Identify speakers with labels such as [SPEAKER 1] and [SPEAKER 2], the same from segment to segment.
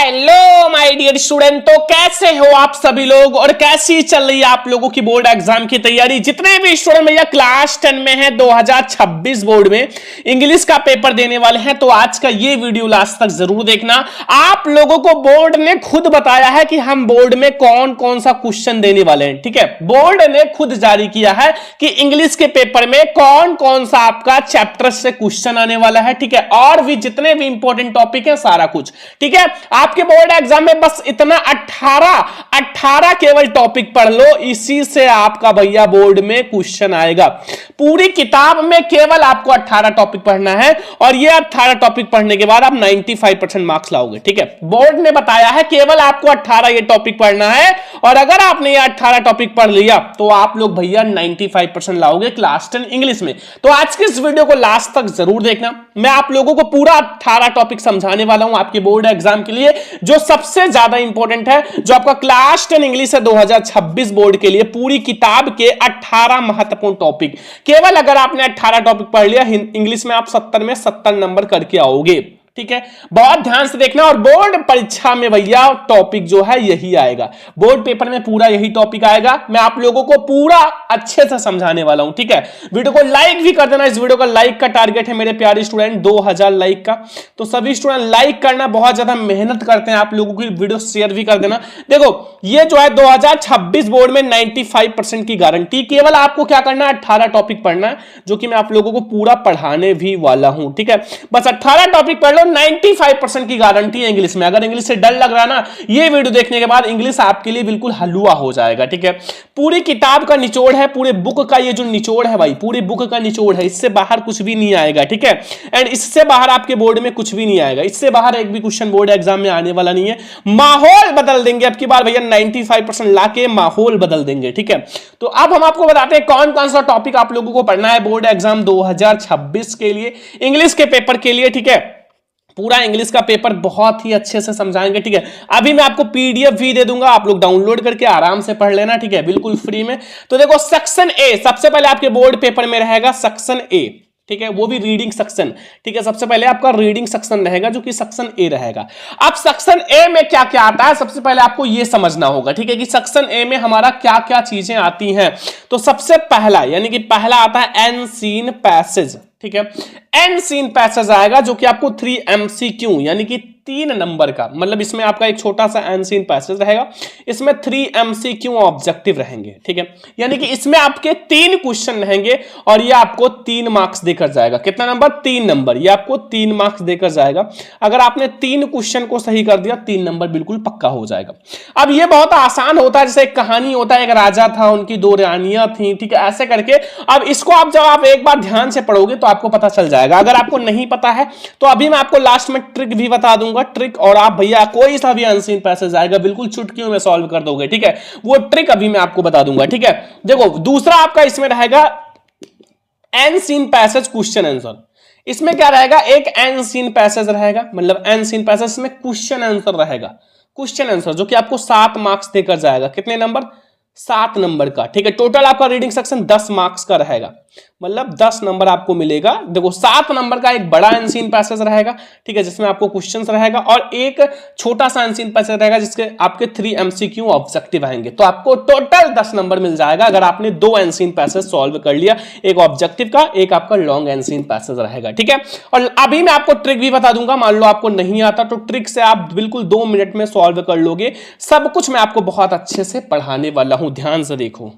[SPEAKER 1] Hello my dear student, तो कैसे हो आप सभी लोग और कैसी चल रही है आप लोगों की बोर्ड एग्जाम की तैयारी। जितने भी स्टूडेंट भैया क्लास 10 में हैं 2026 बोर्ड में इंग्लिश का पेपर देने वाले हैं, तो आज का ये वीडियो लास्ट तक जरूर देखना। आप लोगों को बोर्ड ने खुद बताया है कि हम बोर्ड में कौन कौन सा क्वेश्चन देने वाले हैं। ठीक है, बोर्ड ने खुद जारी किया है कि इंग्लिश के पेपर में कौन कौन सा आपका चैप्टर से क्वेश्चन आने वाला है। ठीक है, और भी जितने भी इंपॉर्टेंट टॉपिक है सारा कुछ। ठीक है, आपके बोर्ड एग्जाम में बस इतना 18 केवल टॉपिक पढ़ लो, इसी से आपका भैया बोर्ड में क्वेश्चन आएगा। पूरी किताब में केवल आपको 18 टॉपिक पढ़ना है और ये 18 टॉपिक पढ़ने के बाद आप 95% मार्क्स लाओगे। ठीक है, बोर्ड ने बताया है केवल आपको 18 ये टॉपिक पढ़ना है और अगर आपने ये 18 टॉपिक पढ़ लिया तो आप लोग भैया 95% लाओगे क्लास 10 इंग्लिश में। तो आज के इस वीडियो को लास्ट तक जरूर देखना। मैं आप लोगों को पूरा 18 टॉपिक समझाने वाला हूं आपके बोर्ड एग्जाम के लिए, जो सबसे ज्यादा इंपॉर्टेंट है, जो आपका क्लास 10 इंग्लिश है 2026 बोर्ड के लिए। पूरी किताब के 18 महत्वपूर्ण टॉपिक, केवल अगर आपने 18 टॉपिक पढ़ लिया इंग्लिश में आप 70 में 70 नंबर करके आओगे। ठीक है, बहुत ध्यान से देखना। और बोर्ड परीक्षा में भैया टॉपिक जो है यही आएगा, बोर्ड पेपर में पूरा यही टॉपिक आएगा। मैं आप लोगों को पूरा अच्छे से समझाने वाला हूं। ठीक है, वीडियो को लाइक भी कर देना। इस वीडियो का लाइक का टारगेट है मेरे प्यारे स्टूडेंट 2000 लाइक का, तो सभी स्टूडेंट लाइक करना, बहुत ज्यादा मेहनत करते हैं आप लोगों की, वीडियो शेयर भी कर देना। देखो ये जो है 2026 बोर्ड में 95% की गारंटी, केवल आपको क्या करना है 18 टॉपिक पढ़ना है, जो कि मैं आप लोगों को पूरा पढ़ाने भी वाला हूं। ठीक है, बस 18 टॉपिक पढ़ लो, 95% की गारंटी है इंग्लिश में। अगर इंग्लिश से डर लग रहा है ना, ये वीडियो देखने के बाद इंग्लिश आपके लिए बिल्कुल हलवा हो जाएगा। ठीक है, पूरी किताब का निचोड़ है, पूरे बुक का ये जो निचोड़ है भाई, पूरी बुक का निचोड़ है, इससे बाहर कुछ भी नहीं आएगा। ठीक है, एंड इससे बाहर आपके बोर्ड में कुछ भी नहीं आएगा, इससे बाहर एक भी क्वेश्चन बोर्ड एग्जाम में आने वाला नहीं है। माहौल बदल देंगे अब की बार भैया, 95% लाके माहौल बदल देंगे। ठीक है, तो अब हम आपको बताते हैं कौन कौन सा टॉपिक आप लोगों को पढ़ना है बोर्ड एग्जाम 2026 के लिए, इंग्लिश के पेपर के लिए। ठीक है, पूरा इंग्लिश का पेपर बहुत ही अच्छे से समझाएंगे। ठीक है, अभी मैं आपको पीडीएफ भी दे दूंगा, आप लोग डाउनलोड करके आराम से पढ़ लेना। ठीक है, बिल्कुल फ्री में। तो देखो सेक्शन ए सबसे पहले आपके बोर्ड पेपर में रहेगा, सेक्शन ए। ठीक है, वो भी रीडिंग सेक्शन। ठीक है, सबसे पहले आपका रीडिंग सेक्शन रहेगा, जो कि सेक्शन ए रहेगा। अब सेक्शन ए में क्या क्या आता है, सबसे पहले आपको ये समझना होगा। ठीक है, कि सेक्शन ए में हमारा क्या क्या चीजें आती हैं। तो सबसे पहला यानी कि पहला आता है अनसीन पैसेज। ठीक है, अनसीन पैसेज आएगा, जो कि आपको 3 MCQ यानी कि 3 नंबर का, मतलब इसमें आपका एक छोटा सा अनसीन पैसेज रहेगा, इसमें 3 MCQ ऑब्जेक्टिव रहेंगे। ठीक है, यानी कि इसमें आपके 3 क्वेश्चन रहेंगे और ये आपको 3 मार्क्स देकर जाएगा। कितना नंबर? 3 नंबर, ये आपको 3 मार्क्स देकर जाएगा। अगर आपने 3 क्वेश्चन को सही कर दिया 3 नंबर बिल्कुल पक्का हो जाएगा। अब ये बहुत आसान होता है, जैसे एक कहानी होता है, एक राजा था, उनकी 2 रानियां थी। ठीक है, ऐसे करके अब इसको आप जब आप एक बार ध्यान से पढ़ोगे तो आपको पता चल जाएगा। अगर आपको नहीं पता है तो अभी मैं आपको लास्ट में ट्रिक भी बता दूंगा, ट्रिक, और आप भैया कोई सा भी अनसीन पैसेज आएगा बिल्कुल चुटकियों में सॉल्व कर दोगे। ठीक है, वो ट्रिक अभी मैं आपको बता दूंगा। ठीक है, देखो दूसरा आपका इसमें रहेगा अनसीन पैसेज क्वेश्चन आंसर। इसमें क्या रहेगा, एक अनसीन पैसेज रहेगा, मतलब अनसीन पैसेज में क्वेश्चन आंसर रहेगा, क्वेश्चन आंसर, जो कि आपको 7 मार्क्स देकर जाएगा। कितने नंबर? 7 नंबर का। ठीक है, टोटल आपका रीडिंग सेक्शन 10 मार्क्स का रहेगा, मतलब 10 नंबर आपको मिलेगा। देखो 7 नंबर का एक बड़ा अनसीन पैसेज रहेगा, ठीक है, जिसमें आपको क्वेश्चंस रहेगा, और एक छोटा सा अनसीन पैसेज रहेगा जिसके आपके 3 MCQ ऑब्जेक्टिव आएंगे। तो आपको टोटल 10 नंबर मिल जाएगा अगर आपने 2 अनसीन पैसेज सॉल्व कर लिया, एक ऑब्जेक्टिव का, एक आपका लॉन्ग अनसीन पैसेज रहेगा। ठीक है, और अभी मैं आपको ट्रिक भी बता दूंगा, मान लो आपको नहीं आता तो ट्रिक से आप बिल्कुल 2 मिनट में सॉल्व कर लोगे। सब कुछ मैं आपको बहुत अच्छे से पढ़ाने वाला हूं, ध्यान से देखो।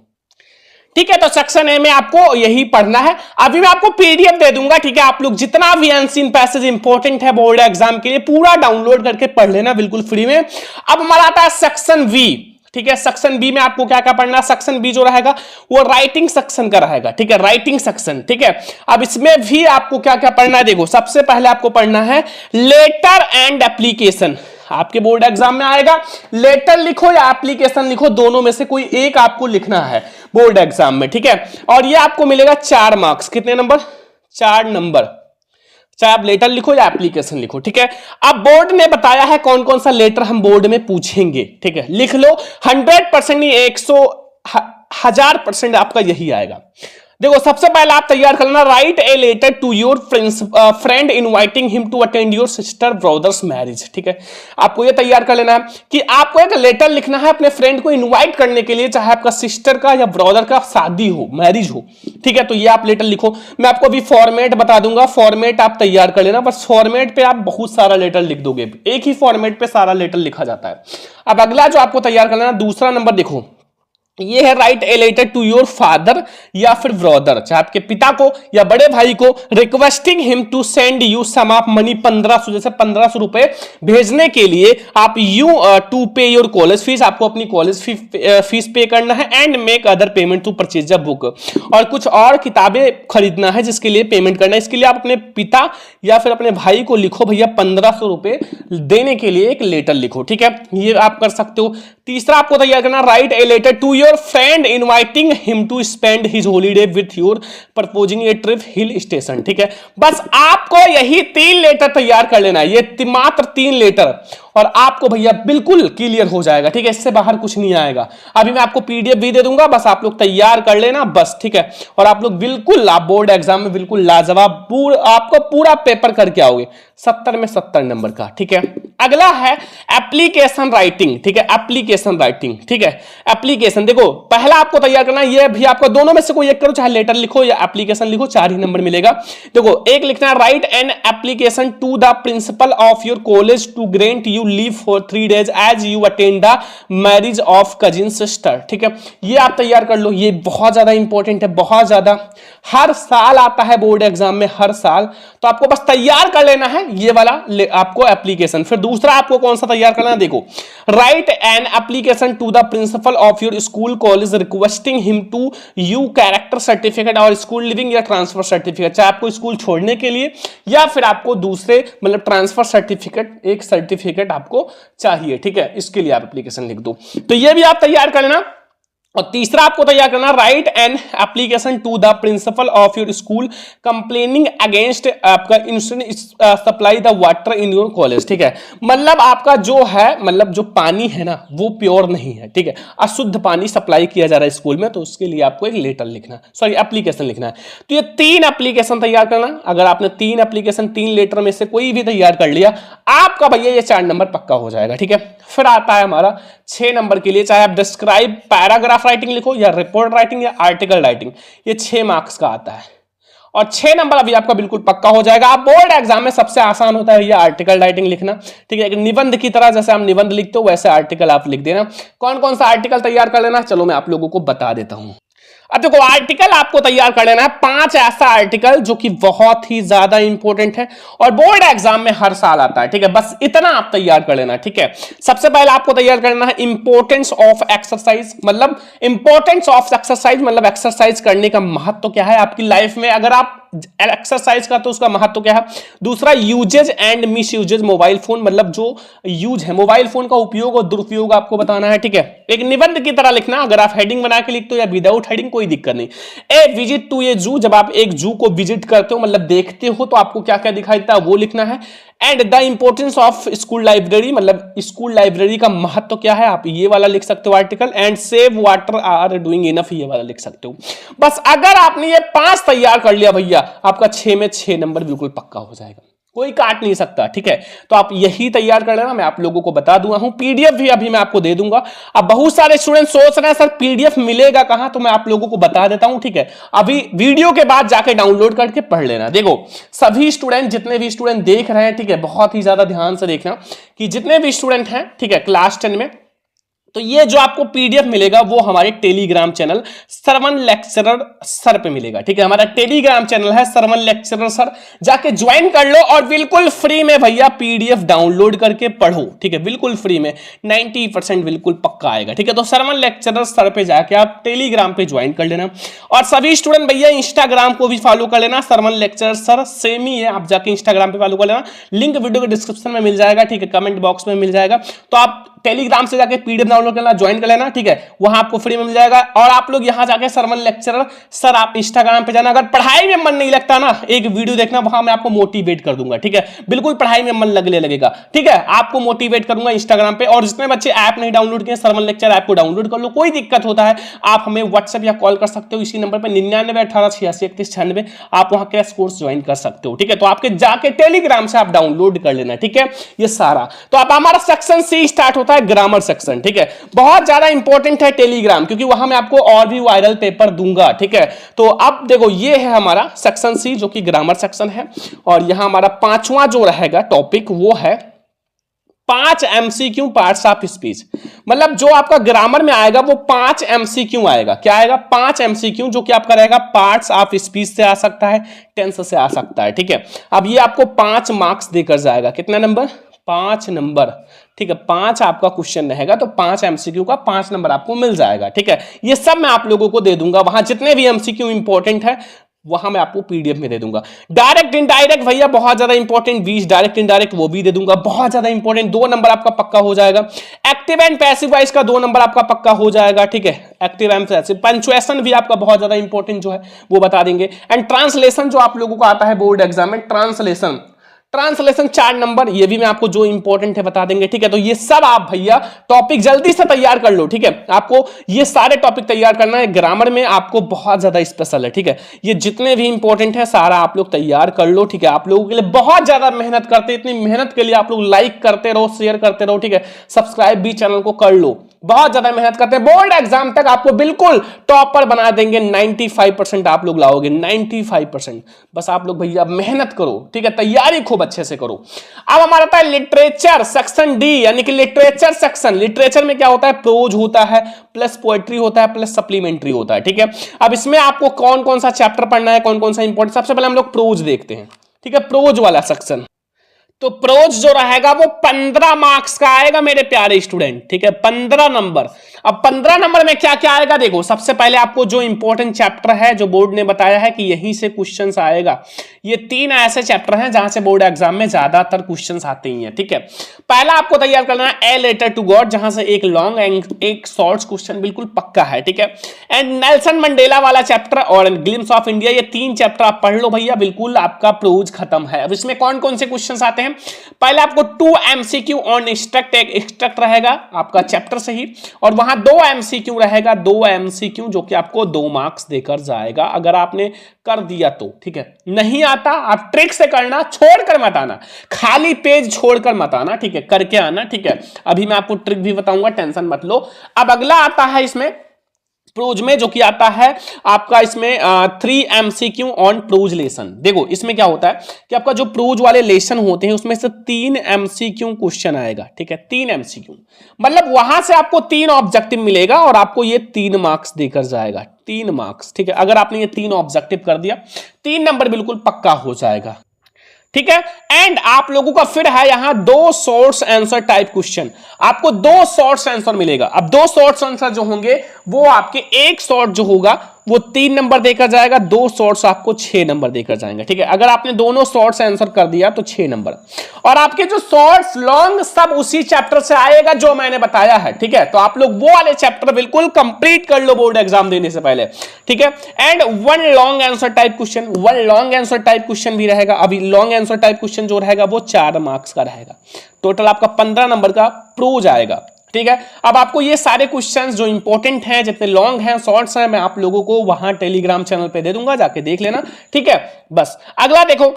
[SPEAKER 1] ठीक है, तो सेक्शन ए में आपको यही पढ़ना है। अभी मैं आपको पीडीएफ दे दूंगा। ठीक है, आप लोग जितना भी अनसीन पैसेज इंपॉर्टेंट है बोर्ड एग्जाम के लिए पूरा डाउनलोड करके पढ़ लेना बिल्कुल फ्री में। अब हमारा आता है सेक्शन बी। ठीक है, सेक्शन बी में आपको क्या क्या पढ़ना है, सेक्शन बी जो रहेगा वो राइटिंग सेक्शन का रहेगा। ठीक है, राइटिंग सेक्शन। ठीक है, अब इसमें भी आपको क्या क्या पढ़ना है, देखो सबसे पहले आपको पढ़ना है लेटर एंड एप्लीकेशन। आपके बोर्ड एग्जाम में आएगा, लेटर लिखो या एप्लीकेशन लिखो, दोनों में से कोई एक आपको लिखना है बोर्ड एग्जाम में। ठीक है, और ये आपको मिलेगा 4 मार्क्स। कितने नंबर? 4 नंबर, चाहे आप लेटर लिखो या एप्लीकेशन लिखो। ठीक है, अब बोर्ड ने बताया है कौन कौन सा लेटर हम बोर्ड में पूछेंगे। ठीक है, लिख लो, 100% नहीं, 1000% आपका यही आएगा। देखो सबसे पहले आप तैयार करना, write a letter to your friend inviting him to attend your sister brother's marriage. ठीक है, आपको ये तैयार कर लेना है कि आपको एक लेटर लिखना है अपने फ्रेंड को इनवाइट करने के लिए, चाहे आपका सिस्टर का या ब्रदर का शादी हो, मैरिज हो। ठीक है, तो ये आप लेटर लिखो। मैं आपको अभी फॉर्मेट बता दूंगा, फॉर्मेट आप तैयार कर लेना। बस फॉर्मेट पे आप बहुत सारा लेटर लिख दोगे, एक ही फॉर्मेट पे सारा लेटर लिखा जाता है। अब अगला जो आपको तैयार कर लेना, दूसरा नंबर देखो, ये है write a letter to your father या फिर ब्रदर, चाहे आपके पिता को या बड़े भाई को, requesting him to send you some of money 1500, जैसे 1500 रुपए भेजने के लिए आप you to pay your college fees, आपको अपनी कॉलेज फीस पे करना है, and make other payment to purchase a book, और कुछ और किताबें खरीदना है जिसके लिए पेमेंट करना है। इसके लिए आप अपने पिता या फिर अपने भाई को लिखो भैया 1500 रुपए देने के लिए एक लेटर लिखो। ठीक है, ये आप कर सकते हो। तीसरा आपको तैयार करना, write a letter to your friend inviting him to spend his holiday with your proposing a trip hill station. ठीक है, बस आपको यही 3 लेटर तैयार कर लेना है, ये मात्र 3 लेटर, और आपको भैया बिल्कुल क्लियर हो जाएगा। ठीक है, इससे बाहर कुछ नहीं आएगा। अभी मैं आपको पीडीएफ भी दे दूंगा, बस आप लोग तैयार कर लेना बस। ठीक है, और आप लोग बिल्कुल, आप बोर्ड एग्जाम में बिल्कुल लाजवाब आपको पूरा पेपर करके आओगे, 70 में 70 नंबर का। ठीक है, अगला है एप्लीकेशन राइटिंग। ठीक है, एप्लीकेशन राइटिंग। ठीक है, एप्लीकेशन देखो पहला आपको तैयार करना, ये भी आपको दोनों में से कोई एक करो, चाहे लेटर लिखो या एप्लीकेशन लिखो, 4 ही नंबर मिलेगा। देखो एक लिखना है, write an application to the principal of your college to grant you leave for 3 days as you attend the marriage of cousin sister. ठीक है, ये आप तैयार कर लो, ये बहुत ज्यादा इंपॉर्टेंट है, बहुत ज्यादा, हर साल आता है बोर्ड एग्जाम में, हर साल। तो आपको बस तैयार कर लेना है ये वाला आपको एप्लीकेशन। फिर दूसरा आपको कौन सा तैयार करना है, देखो, write an application to the principal of your school college requesting him to you character certificate और स्कूल लिविंग या ट्रांसफर सर्टिफिकेट, चाहे आपको स्कूल छोड़ने के लिए या फिर आपको दूसरे मतलब ट्रांसफर सर्टिफिकेट, एक सर्टिफिकेट आपको चाहिए। ठीक है, इसके लिए आप एप्लीकेशन लिख दो। तो ये भी आप तैयार कर लेना। और तीसरा आपको तैयार करना, write an application to the principal of your school complaining against आपका instant supply the water in your college. ठीक है, मतलब आपका जो है, मतलब जो पानी है ना वो प्योर नहीं है। ठीक है, अशुद्ध पानी सप्लाई किया जा रहा है स्कूल में, तो उसके लिए आपको एक लेटर लिखना है, सॉरी एप्लीकेशन लिखना है। तो ये 3 एप्लीकेशन तैयार करना। अगर आपने 3 एप्लीकेशन 3 लेटर में से कोई भी तैयार कर लिया, आपका भैया ये 4 नंबर पक्का हो जाएगा। ठीक है, फिर आता है हमारा 6 नंबर के लिए, चाहे आप डिस्क्राइब पैराग्राफ राइटिंग लिखो या रिपोर्ट राइटिंग या आर्टिकल राइटिंग, ये 6 मार्क्स का आता है, और 6 नंबर अभी आपका बिल्कुल पक्का हो जाएगा। आप बोर्ड एग्जाम में सबसे आसान होता है ये आर्टिकल राइटिंग लिखना। ठीक है, एक निबंध की तरह, जैसे हम निबंध लिखते हो वैसे आर्टिकल आप लिख देना। कौन कौन सा आर्टिकल तैयार कर लेना, चलो मैं आप लोगों को बता देता हूं। अब देखो आर्टिकल आपको तैयार कर लेना है 5 ऐसा आर्टिकल जो कि बहुत ही ज्यादा इंपॉर्टेंट है और बोर्ड एग्जाम में हर साल आता है। ठीक है, बस इतना आप तैयार कर लेना। ठीक है, सबसे पहले आपको तैयार करना है इंपॉर्टेंस ऑफ एक्सरसाइज, मतलब इंपॉर्टेंस ऑफ एक्सरसाइज, मतलब एक्सरसाइज करने का महत्व क्या है आपकी लाइफ में, अगर आप एक्सरसाइज का तो उसका महत्व क्या है। दूसरा uses and misuses mobile phone, मतलब जो यूज है मोबाइल फोन का उपयोग और दुरुपयोग आपको बताना है। ठीक है, एक निबंध की तरह लिखना, अगर आप हेडिंग बना के लिखते हो या विदाउट हेडिंग कोई दिक्कत नहीं। ए विजिट टू ए जू, जब आप एक जू को विजिट करते हो मतलब देखते हो तो आपको क्या क्या दिखाई देता है वो लिखना है। And the importance of school library, मतलब स्कूल लाइब्रेरी का महत्व क्या है, आप ये वाला लिख सकते हो article. And save water are doing enough, ये वाला लिख सकते हो। बस अगर आपने ये 5 तैयार कर लिया भैया, आपका 6 में 6 नंबर बिल्कुल पक्का हो जाएगा, कोई काट नहीं सकता। ठीक है, तो आप यही तैयार कर लेना, मैं आप लोगों को बता दूंगा हूं। पीडीएफ भी अभी मैं आपको दे दूंगा। अब बहुत सारे स्टूडेंट सोच रहे हैं सर पीडीएफ मिलेगा कहां, तो मैं आप लोगों को बता देता हूं। ठीक है, अभी वीडियो के बाद जाके डाउनलोड करके पढ़ लेना। देखो सभी स्टूडेंट, जितने भी स्टूडेंट देख रहे हैं, ठीक है, बहुत ही ज्यादा ध्यान से देखना कि जितने भी स्टूडेंट हैं, ठीक है, क्लास 10 में, तो ये जो आपको पीडीएफ मिलेगा वो हमारे Telegram channel Sarvan lecturer sir पे मिलेगा। ठीक है, हमारा टेलीग्राम चैनल है सरवन लेक्चरर सर, जाके ज्वाइन कर लो और बिल्कुल फ्री में भैया पीडीएफ डाउनलोड करके पढ़ो। ठीक है, बिल्कुल फ्री में, 90% बिल्कुल पक्का आएगा। ठीक है, तो सरवन लेक्चरर सर पे जाके आप टेलीग्राम पे ज्वाइन कर लेना। और सभी स्टूडेंट भैया इंस्टाग्राम को भी फॉलो कर लेना, सरवन लेक्चरर सर सेम ही है, आप जाके इंस्टाग्राम पे फॉलो कर लेना, लिंक वीडियो के डिस्क्रिप्शन में मिल जाएगा। ठीक है, कमेंट बॉक्स में मिल जाएगा। तो आप टेलीग्राम से जाके पीडीएफ डाउनलोड करना, ज्वाइन कर लेना, ठीक है, वहां आपको फ्री में मिल जाएगा। और आप लोग यहां जाके सरवन लेक्चरर सर आप इंस्टाग्राम पे जाना, अगर पढ़ाई में मन नहीं लगता ना, एक वीडियो देखना, वहां मैं आपको मोटिवेट कर दूंगा, ठीक है, बिल्कुल पढ़ाई में मन लगने लगेगा, ठीक है, आपको मोटिवेट करूंगा इंस्टाग्राम पे। और जितने बच्चे ऐप नहीं डाउनलोड किए सरवन लेक्चर ऐप को डाउनलोड कर लो, कोई दिक्कत होता है आप हमें व्हाट्सएप या कॉल कर सकते हो इसी नंबर पर 9918863196, आप वहां क्रैश कोर्स ज्वाइन कर सकते हो, ठीक है। तो आपके जाके टेलीग्राम से आप डाउनलोड कर लेना, ठीक है, ये सारा। तो अब हमारा सेक्शन सी स्टार्ट होता है, ग्रामर सेक्शन, ठीक है, बहुत ज्यादा इंपॉर्टेंट है टेलीग्राम, क्योंकि वहां मैं आपको और भी वायरल पेपर दूंगा, ठीक है। तो अब देखो ये है हमारा सेक्शन सी जो कि ग्रामर सेक्शन है, और यहां हमारा पांचवा जो रहेगा टॉपिक वो है 5 एमसीक्यू पार्ट्स ऑफ स्पीच। मतलब जो आपका ग्रामर में आएगा वो 5 एमसीक्यू आएगा। क्या आएगा? 5 एमसीक्यू, जो कि आपका रहेगा पार्ट्स ऑफ स्पीच से आ सकता है, टेंस से आ सकता है, ठीक है। अब ये आपको 5 मार्क्स देकर जाएगा, कितना नंबर? 5 नंबर, ठीक है। 5 आपका क्वेश्चन रहेगा तो 5 एमसीक्यू का 5 नंबर आपको मिल जाएगा, ठीक है। ये सब मैं आप लोगों को दे दूंगा, वहां जितने भी एमसीक्यू इंपॉर्टेंट है वहां मैं आपको पीडीएफ में दे दूंगा। डायरेक्ट इनडायरेक्ट भैया बहुत ज्यादा इंपॉर्टेंट, 20 डायरेक्ट इनडायरेक्ट वो भी दे दूंगा, बहुत ज्यादा इंपॉर्टेंट, 2 नंबर आपका पक्का हो जाएगा। एक्टिव एंड पैसिव वॉइस का 2 नंबर आपका पक्का हो जाएगा, ठीक है। एक्टिव एंड पैसिव, पंक्चुएशन भी आपका बहुत ज्यादा इंपॉर्टेंट जो है वो बता देंगे। एंड ट्रांसलेशन जो आप लोगों को आता है बोर्ड एग्जाम में, ट्रांसलेशन 4 नंबर, ये भी मैं आपको जो इंपॉर्टेंट है बता देंगे, ठीक है। तो ये सब आप भैया टॉपिक जल्दी से तैयार कर लो, ठीक है। आपको ये सारे टॉपिक तैयार करना है, ग्रामर में आपको बहुत ज्यादा स्पेशल है, ठीक है। ये जितने भी इंपॉर्टेंट है सारा आप लोग तैयार कर लो, ठीक है। आप लोगों के लिए बहुत ज्यादा मेहनत करते हैं, इतनी मेहनत के लिए आप लोग लाइक करते रहो, शेयर करते रहो, ठीक है। सब्सक्राइब भी चैनल को कर लो, बहुत ज्यादा मेहनत करते हैं, बोर्ड एग्जाम तक आपको बिल्कुल टॉपर बना देंगे। 95% आप लोग लाओगे, 95%। बस आप लोग भैया मेहनत करो, ठीक है, तैयारी खूब अच्छे से करो। अब हमारा था लिटरेचर सेक्शन डी, यानी कि लिटरेचर सेक्शन। लिटरेचर में क्या होता है? प्रोज होता है, प्लस पोएट्री होता है, प्लस सप्लीमेंट्री होता है, ठीक है। अब इसमें आपको कौन कौन सा चैप्टर पढ़ना है, कौन कौन सा इंपॉर्टेंट, सबसे पहले हम लोग प्रोज देखते हैं, ठीक है। प्रोज वाला सेक्शन, तो प्रोज जो रहेगा वो 15 मार्क्स का आएगा मेरे प्यारे स्टूडेंट, ठीक है, 15 नंबर। अब 15 नंबर में क्या क्या आएगा देखो, सबसे पहले आपको जो इंपॉर्टेंट चैप्टर है, जो बोर्ड ने बताया है कि यहीं से क्वेश्चंस आएगा, ये 3 ऐसे चैप्टर हैं जहां से बोर्ड एग्जाम में ज्यादातर क्वेश्चंस आते ही हैं, ठीक है। पहला आपको तैयार करना है ए लेटर टू गॉड, जहां से एक लॉन्ग एंड एक शॉर्ट क्वेश्चन बिल्कुल पक्का है, ठीक है। एंड नेल्सन मंडेला वाला चैप्टर और ग्लिम्स ऑफ इंडिया, ये 3 चैप्टर आप पढ़ लो भैया, बिल्कुल आपका प्रोज खत्म है। अब इसमें कौन कौन से क्वेश्चन आते हैं? पहले आपको 2 एमसीक्यू ऑन एक्सट्रैक्ट, एक एक्सट्रैक्ट रहेगा आपका चैप्टर से ही, और वहां 2 एमसीक्यू रहेगा, 2 एमसीक्यू जो कि आपको 2 मार्क्स देकर जाएगा, अगर आपने कर दिया तो, ठीक है। नहीं आता आप ट्रिक से करना, छोड़कर मत आना, खाली पेज छोड़कर मत आना, ठीक है, करके आना, ठीक है। अभी मैं आपको ट्रिक भी बताऊंगा, टेंशन मत लो। अब अगला आता है इसमें प्रोज में, जो कि आता है आपका इसमें 3 एमसीक्यू ऑन प्रोज लेसन। देखो इसमें क्या होता है कि आपका जो प्रोज वाले लेसन होते हैं उसमें से 3 एमसीक्यू क्वेश्चन आएगा, ठीक है, 3 एमसीक्यू, मतलब वहां से आपको 3 ऑब्जेक्टिव मिलेगा और आपको ये 3 मार्क्स देकर जाएगा, 3 मार्क्स, ठीक है। अगर आपने ये 3 ऑब्जेक्टिव कर दिया, 3 नंबर बिल्कुल पक्का हो जाएगा, ठीक है। एंड आप लोगों का फिर है यहां 2 शॉर्ट्स आंसर टाइप क्वेश्चन, आपको 2 शॉर्ट्स आंसर मिलेगा। अब 2 शॉर्ट्स आंसर जो होंगे वो आपके, एक शॉर्ट जो होगा वो 3 नंबर देकर जाएगा, 2 शॉर्ट्स आपको 6 नंबर देकर जाएंगे, ठीक है। अगर आपने दोनों शॉर्ट्स आंसर कर दिया तो 6 नंबर, और आपके जो शॉर्ट्स लॉन्ग सब उसी चैप्टर से आएगा जो मैंने बताया है, ठीक है। तो आप लोग वो वाले चैप्टर बिल्कुल कंप्लीट कर लो बोर्ड एग्जाम देने से पहले, ठीक है। And 1 long answer type question, 1 long answer type question भी रहेगा। अभी लॉन्ग आंसर टाइप क्वेश्चन जो रहेगा वो 4 मार्क्स का रहेगा, टोटल आपका 15 नंबर का प्रोज आएगा, ठीक है। अब आपको ये सारे क्वेश्चंस जो इंपॉर्टेंट हैं, जितने लॉन्ग हैं, शॉर्ट्स हैं, मैं आप लोगों को वहां टेलीग्राम चैनल पे दे दूंगा, जाके देख लेना, ठीक है। बस अगला देखो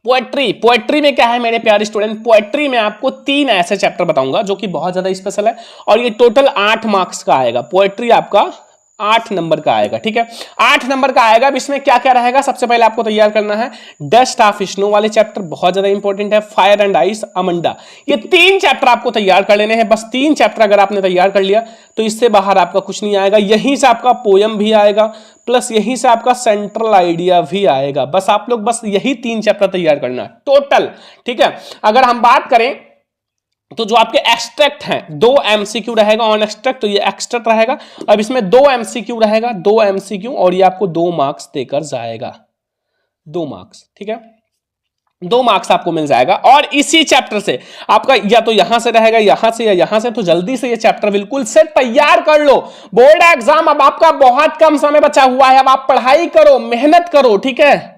[SPEAKER 1] पोएट्री। पोएट्री में क्या है मेरे प्यारे स्टूडेंट? पोएट्री में आपको 3 ऐसे चैप्टर बताऊंगा जो कि बहुत ज्यादा स्पेशल है, और ये टोटल 8 मार्क्स का आएगा। पोएट्री आपका 8 नंबर का आएगा, ठीक है, 8 नंबर का आएगा। अब इसमें क्या क्या रहेगा? सबसे पहले आपको तैयार करना है डस्ट ऑफ स्नो वाले चैप्टर, बहुत ज्यादा इंपॉर्टेंट है। फायर एंड आइस, अमंडा, ये 3 चैप्टर आपको तैयार कर लेने हैं। बस 3 चैप्टर अगर आपने तैयार कर लिया तो इससे बाहर आपका कुछ नहीं आएगा। यहीं से आपका पोयम भी आएगा, प्लस यहीं से आपका सेंट्रल आइडिया भी आएगा। बस आप लोग बस यही 3 चैप्टर तैयार करना टोटल, ठीक है। अगर हम बात करें तो जो आपके एक्सट्रैक्ट हैं, 2 एमसीक्यू रहेगा ऑन एक्सट्रैक्ट, तो ये एक्सट्रैक्ट रहेगा। अब इसमें 2 एमसीक्यू रहेगा, 2 एमसीक्यू, और ये आपको 2 मार्क्स देकर जाएगा, 2 मार्क्स, ठीक है। 2 मार्क्स आपको मिल जाएगा। और इसी चैप्टर से आपका या तो यहां से रहेगा, यहां से या यहां से, तो जल्दी से ये चैप्टर बिल्कुल से तैयार कर लो। बोर्ड एग्जाम अब आपका बहुत कम समय बचा हुआ है, अब आप पढ़ाई करो, मेहनत करो, ठीक है।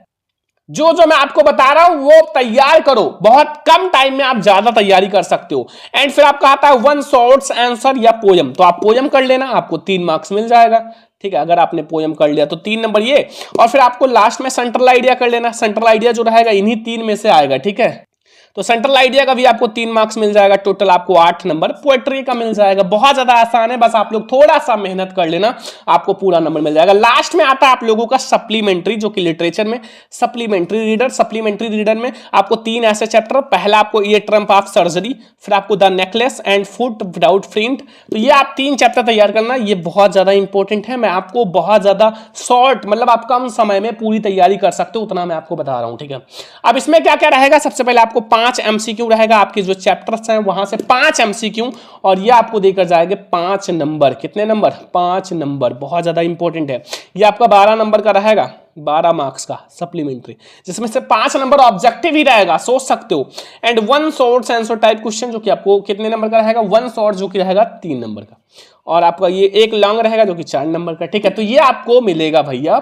[SPEAKER 1] जो जो मैं आपको बता रहा हूं वो तैयार करो, बहुत कम टाइम में आप ज्यादा तैयारी कर सकते हो। एंड फिर आपका आता है वन शॉर्ट्स आंसर या पोयम, तो आप पोयम कर लेना, आपको 3 मार्क्स मिल जाएगा, ठीक है। अगर आपने पोयम कर लिया तो 3 नंबर ये, और फिर आपको लास्ट में सेंट्रल आइडिया कर लेना। सेंट्रल आइडिया जो रहेगा इन्हीं 3 में से आएगा, ठीक है। तो सेंट्रल आइडिया का भी आपको 3 मार्क्स मिल जाएगा, टोटल आपको 8 नंबर। पोएट्री का मिल जाएगा, बहुत ज्यादा आसान है, बस आप लोग थोड़ा सा मेहनत कर लेना, आपको पूरा नंबर मिल जाएगा। लास्ट में आता है आप लोगों का सप्लीमेंट्री, जो कि लिटरेचर में सप्लीमेंट्री रीडर। सप्लीमेंट्री रीडर में आपको 3 ऐसे चैप्टर, पहला आपको ये ट्रम्प ऑफ सर्जरी, फिर आपको the necklace and foot without print. तो ये आप 3 चैप्टर तैयार करना, ये बहुत ज्यादा इंपॉर्टेंट है। मैं आपको बहुत ज्यादा शॉर्ट, मतलब आप कम समय में पूरी तैयारी कर सकते हो, उतना मैं आपको बता रहा हूं, ठीक है। अब इसमें क्या क्या रहेगा, सबसे पहले आपको 5 एमसीक्यू रहेगा, आपके जो चैप्टर्स हैं वहां से 5 एमसीक्यू, और ये आपको देकर जाएंगे 5 नंबर। कितने नंबर? 5 नंबर, बहुत ज्यादा इंपॉर्टेंट है। ये आपका 12 नंबर का रहेगा, 12 मार्क्स का सप्लीमेंट्री, जिसमें से 5 नंबर ऑब्जेक्टिव ही रहेगा, सोच सकते हो। And one short answer type question, जो कि आपको कितने नंबर का रहेगा? 1 शॉर्ट, जो कि रहेगा 3 नंबर का, और आपका ये एक लॉन्ग रहेगा जो कि 4 नंबर का, ठीक है। तो ये आपको मिलेगा भैया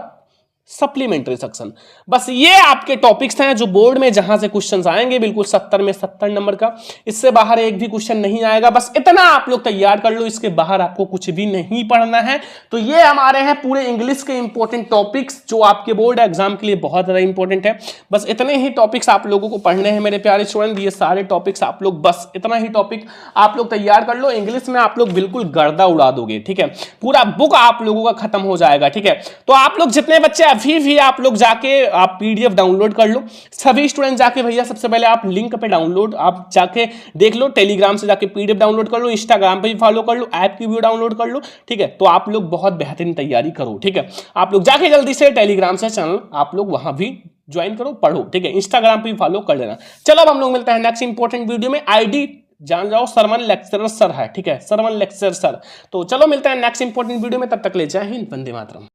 [SPEAKER 1] सप्लीमेंट्री सेक्शन। बस ये आपके टॉपिक्स हैं जो बोर्ड में जहां से क्वेश्चंस आएंगे, बिल्कुल 70 में 70 नंबर का, इससे बाहर एक भी क्वेश्चन नहीं आएगा। बस इतना आप लोग तैयार कर लो, इसके बाहर आपको कुछ भी नहीं पढ़ना है। तो ये हमारे हैं पूरे इंग्लिश के इंपॉर्टेंट टॉपिक्स, जो आपके बोर्ड एग्जाम के लिए बहुत ज्यादा इंपॉर्टेंट है। बस इतने ही टॉपिक्स आप लोगों को पढ़ने हैं मेरे प्यारे स्टूडेंट, ये सारे टॉपिक्स आप लोग, बस इतना ही टॉपिक आप लोग तैयार कर लो। इंग्लिश में आप लोग बिल्कुल गर्दा उड़ा दोगे, ठीक है। पूरा बुक आप लोगों का खत्म हो जाएगा, ठीक है। तो आप लोग जितने बच्चे अभी भी आप लोग जाके आप पीडीएफ डाउनलोड कर लो, सभी स्टूडेंट जाके भैया सबसे पहले आप लिंक पे डाउनलोड आप जाके देख लो, टेलीग्राम से जाके पीडीएफ डाउनलोड कर लो, इंस्टाग्राम पे भी फॉलो कर लो, ऐप की वीडियो डाउनलोड कर लो, ठीक है। तो आप लोग बहुत बेहतरीन तैयारी करो, ठीक है। आप लोग जाके जल्दी से टेलीग्राम से चैनल आप लोग वहां भी ज्वाइन करो, पढ़ो, ठीक है। इंस्टाग्राम पे भी फॉलो कर लेना। चलो अब हम लोग मिलते हैं नेक्स्ट इंपॉर्टेंट वीडियो में। आईडी जान जाओ, सरवन लेक्चरर सर है, ठीक है, सरवन लेक्चरर सर। तो चलो मिलते हैं नेक्स्ट इंपॉर्टेंट वीडियो में, तब तक ले जय हिंद, वंदे मातरम।